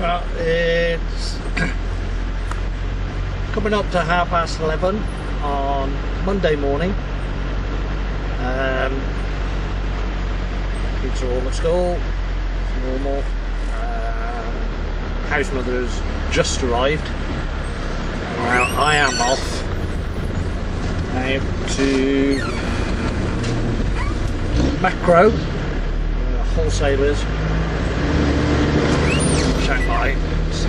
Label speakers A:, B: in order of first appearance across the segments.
A: Well, it's coming up to 11:30 on Monday morning. Kids are all at school, it's normal. House mother's just arrived. Now I am off out to Macro, wholesalers, Shanghai, to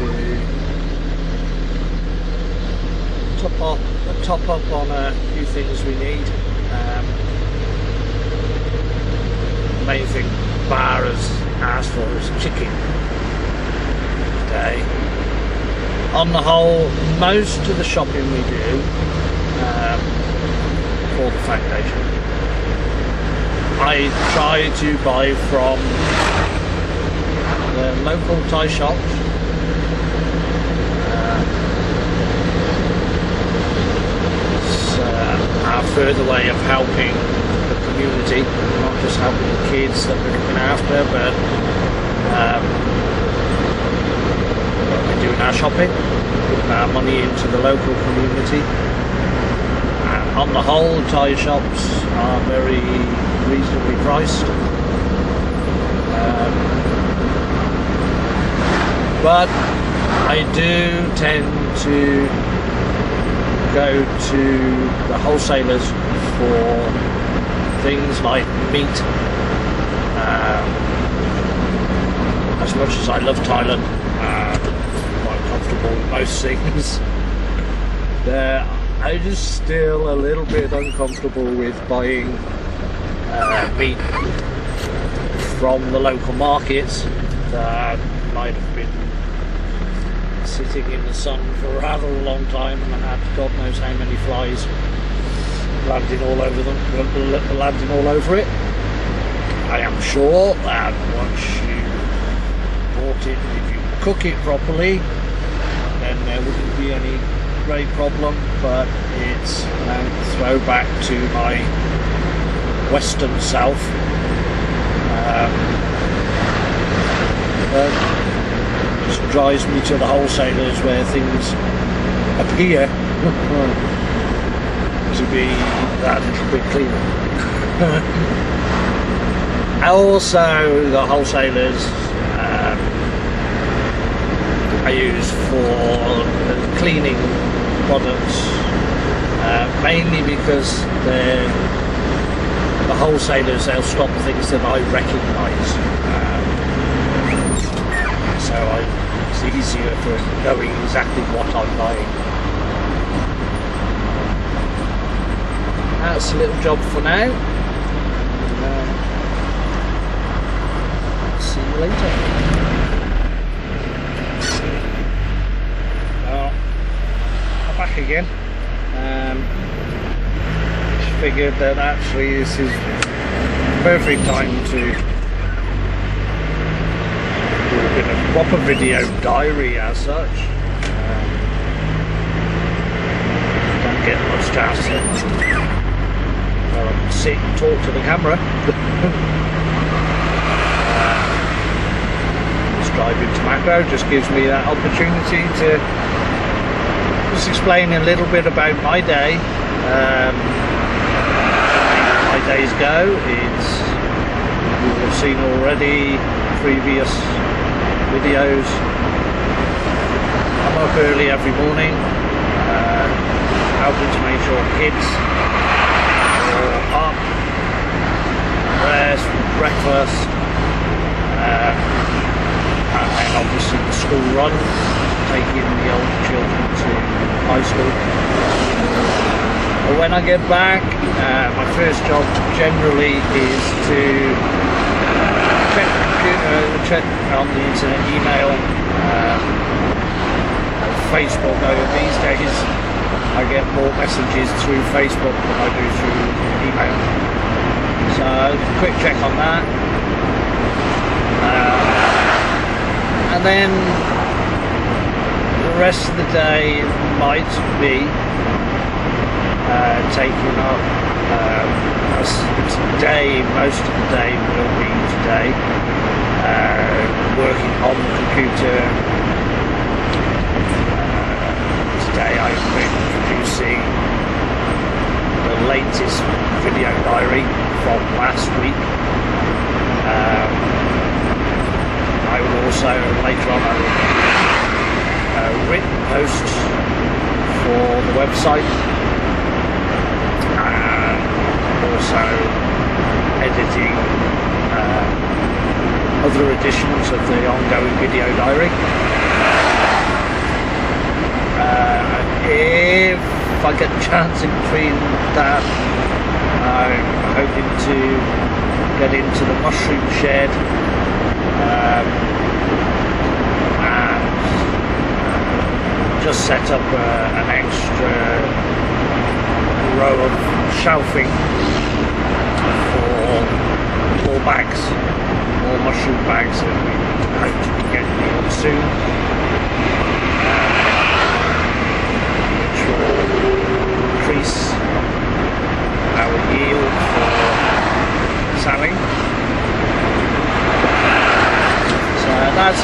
A: top up on a few things we need. The main thing Bar has asked for is chicken today. On the whole, most of the shopping we do for the foundation, I try to buy from the local Thai shops. It's our further way of helping the community, not just helping the kids that we're looking after, but we're doing our shopping, putting our money into the local community. And on the whole, Thai shops are very reasonably priced. But I do tend to go to the wholesalers for things like meat. As much as I love Thailand, I'm quite comfortable with most things. I'm just still a little bit uncomfortable with buying meat from the local markets that might have been sitting in the sun for a rather long time and had God knows how many flies landing all over them, landing all over it. I am sure that once you bought it, if you cook it properly, then there wouldn't be any great problem. But it's a throwback to my Western self. Just drives me to the wholesalers where things appear to be that little bit cleaner. Also, the wholesalers I use for cleaning products, mainly because the wholesalers, they'll stop things that I recognise. So it's easier for knowing exactly what I'm buying. That's a little job for now. See you later. Well, I'm back again. Just figured that actually this is perfect time to in a proper video diary as such. Don't get much chance to sit and talk to the camera. Just driving to Macro just gives me that opportunity to just explain a little bit about my day. My days go. You will have seen already previous videos. I'm up early every morning, helping to make sure kids are up, dressed, breakfast, and then obviously the school run, taking the older children to high school. But when I get back, my first job generally is to check on the internet, email, Facebook. These days I get more messages through Facebook than I do through email, so quick check on that, and then the rest of the day might be taking up today. Most of the day will be today working on the computer. Today I've been producing the latest video diary from last week. I will also later on a written post for the website, and also editing other editions of the ongoing video diary. If I get a chance in between that, I'm hoping to get into the mushroom shed and just set up an extra row of shelving for more bags, more mushroom bags that we hope to be getting in soon, which will increase our yield for selling. So that's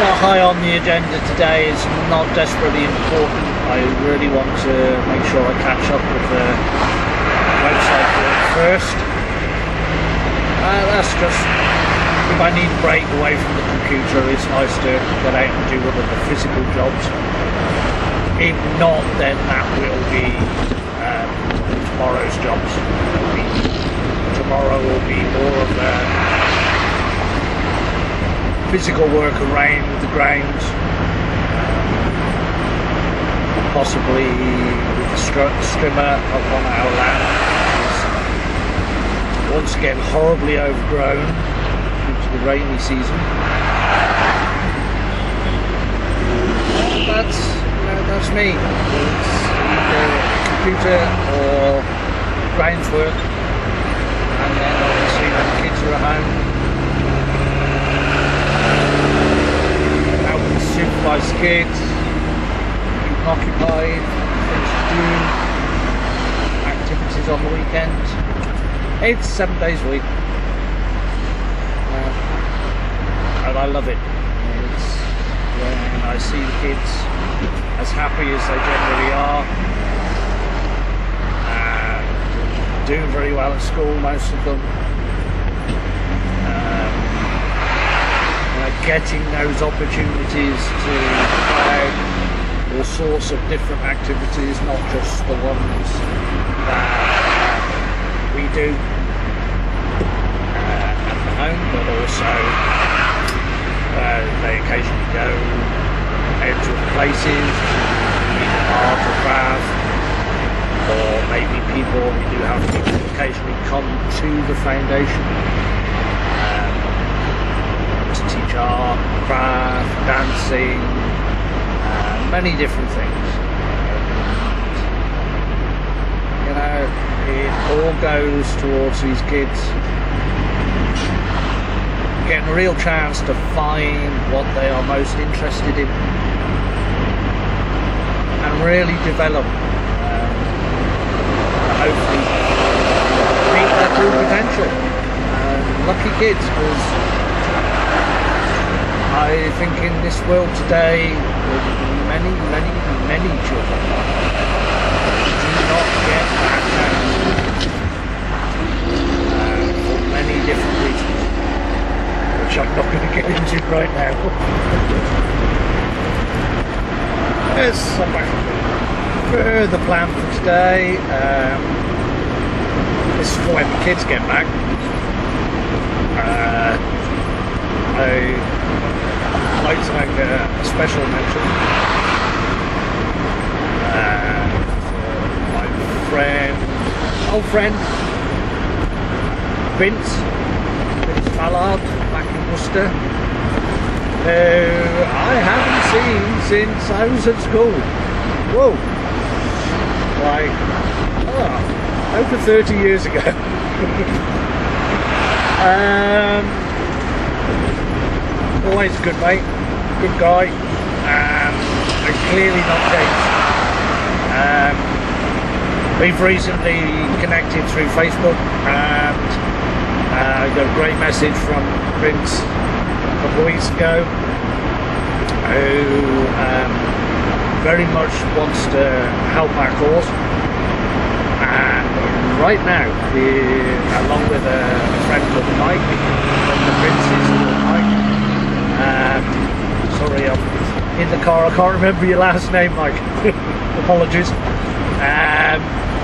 A: not high on the agenda today. It's not desperately important. I really want to make sure I catch up with the website work first. That's just, if I need a break away from the computer, it's nice to get out and do one of the physical jobs. If not, then that will be tomorrow's jobs. Tomorrow will be more of a physical work around the grounds, possibly with the strimmer up on our land. It's once again horribly overgrown due to the rainy season. That's me. It's either computer or grounds work, and then obviously when the kids are at home, helping supervise the kids, keep them occupied, things to do, activities on the weekend. It's 7 days a week, and I love it. It's when I see the kids as happy as they generally are, and doing very well at school, most of them, getting those opportunities to try out all sorts of different activities, not just the ones that we do at the home, but also they occasionally go out to places to meet art or craft, or maybe we do have people occasionally come to the foundation to teach art, craft, dancing, many different things. You know, it all goes towards these kids getting a real chance to find what they are most interested in and really develop, hopefully meet their full potential. Lucky kids, because I think in this world today, with many children do not get that chance for many different reasons, which I'm not going to get into right now. There's some further plan for today. This is for when the kids get back. I'd like to make a special mention for my old friend Vince Ballard back in Worcester, who I haven't seen since I was at school. Whoa! Like, over 30 years ago. Always a good mate, good guy, and clearly not changed. We've recently connected through Facebook, and I got a great message from Vince a couple of weeks ago, who very much wants to help our cause. And right now, along with a friend called Mike, from the Vince's called Mike. Sorry, I'm in the car. I can't remember your last name, Mike. Apologies.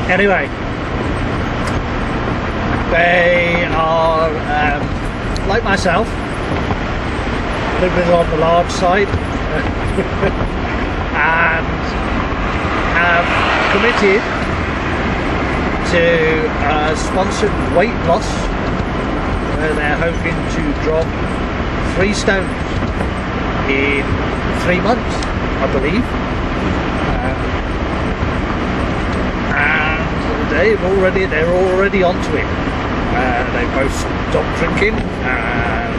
A: Anyway, they are like myself, a little bit on the large side, and have committed to sponsored weight loss, where they're hoping to drop 3 stones in 3 months, I believe. And they're already onto it. They both stopped drinking, and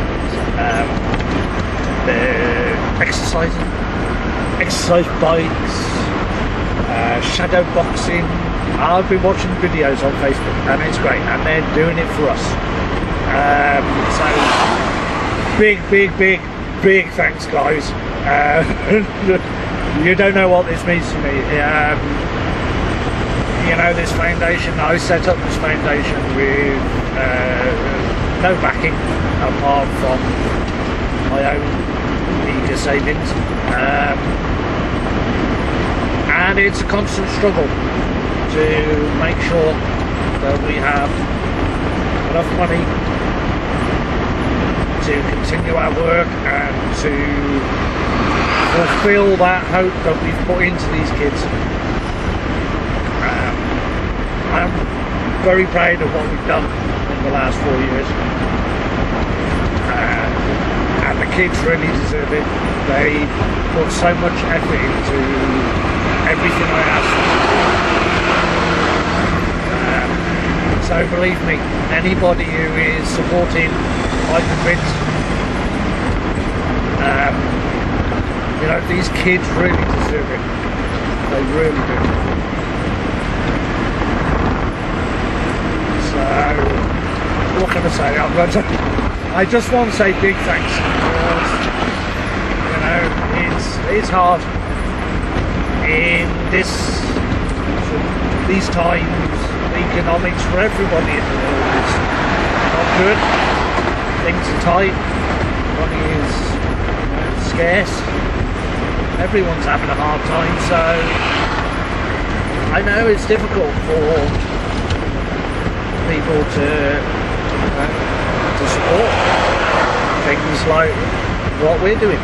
A: they're exercise bikes, shadow boxing. I've been watching videos on Facebook, and it's great, and they're doing it for us. So big thanks, guys. You don't know what this means to me. You know, this foundation, I set up this foundation with no backing apart from my own eager savings, and it's a constant struggle to make sure that we have enough money to continue our work and to fulfill that hope that we've put into these kids. I'm very proud of what we've done in the last 4 years, and the kids really deserve it. They put so much effort into everything I asked them to do. So believe me, anybody who is supporting Mike and Vince, you know, these kids really deserve it. They really do. So, what can I say? I just want to say big thanks, because, you know, it's hard in these times. Economics for everybody in the world is not good. Things are tight. Money is scarce. Everyone's having a hard time. So I know it's difficult for people to support things like what we're doing.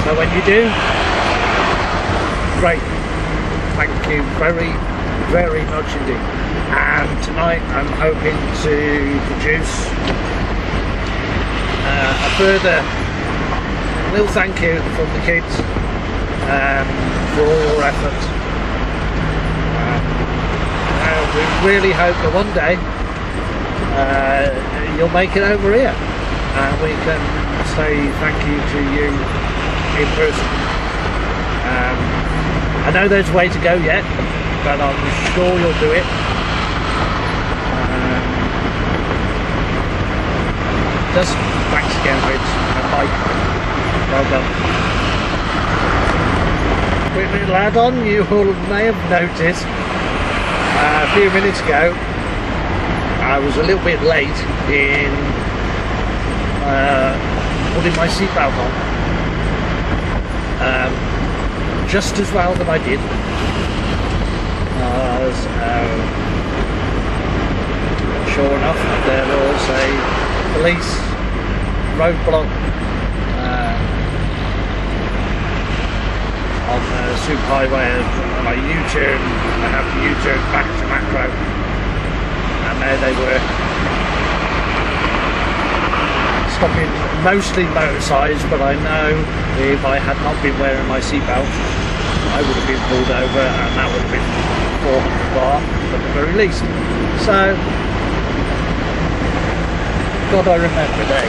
A: So when you do, great. Thank you very much indeed. And tonight I'm hoping to produce a further little thank you from the kids for all your efforts. We really hope that one day you'll make it over here and we can say thank you to you in person. I know there's a way to go yet, but I'm sure you'll do it. Just thanks again, Rich and Mike. Well done. Quick little add-on, you all may have noticed a few minutes ago I was a little bit late in putting my seatbelt on. Just as well that I did. Sure enough, there was a police roadblock on the superhighway, and I U-turn. I have to U-turn back to Macro, and there they were, stopping mostly motorcycles. But I know if I had not been wearing my seatbelt, I would have been pulled over, and that would have been 400 bar at the very least. So God, I remember day.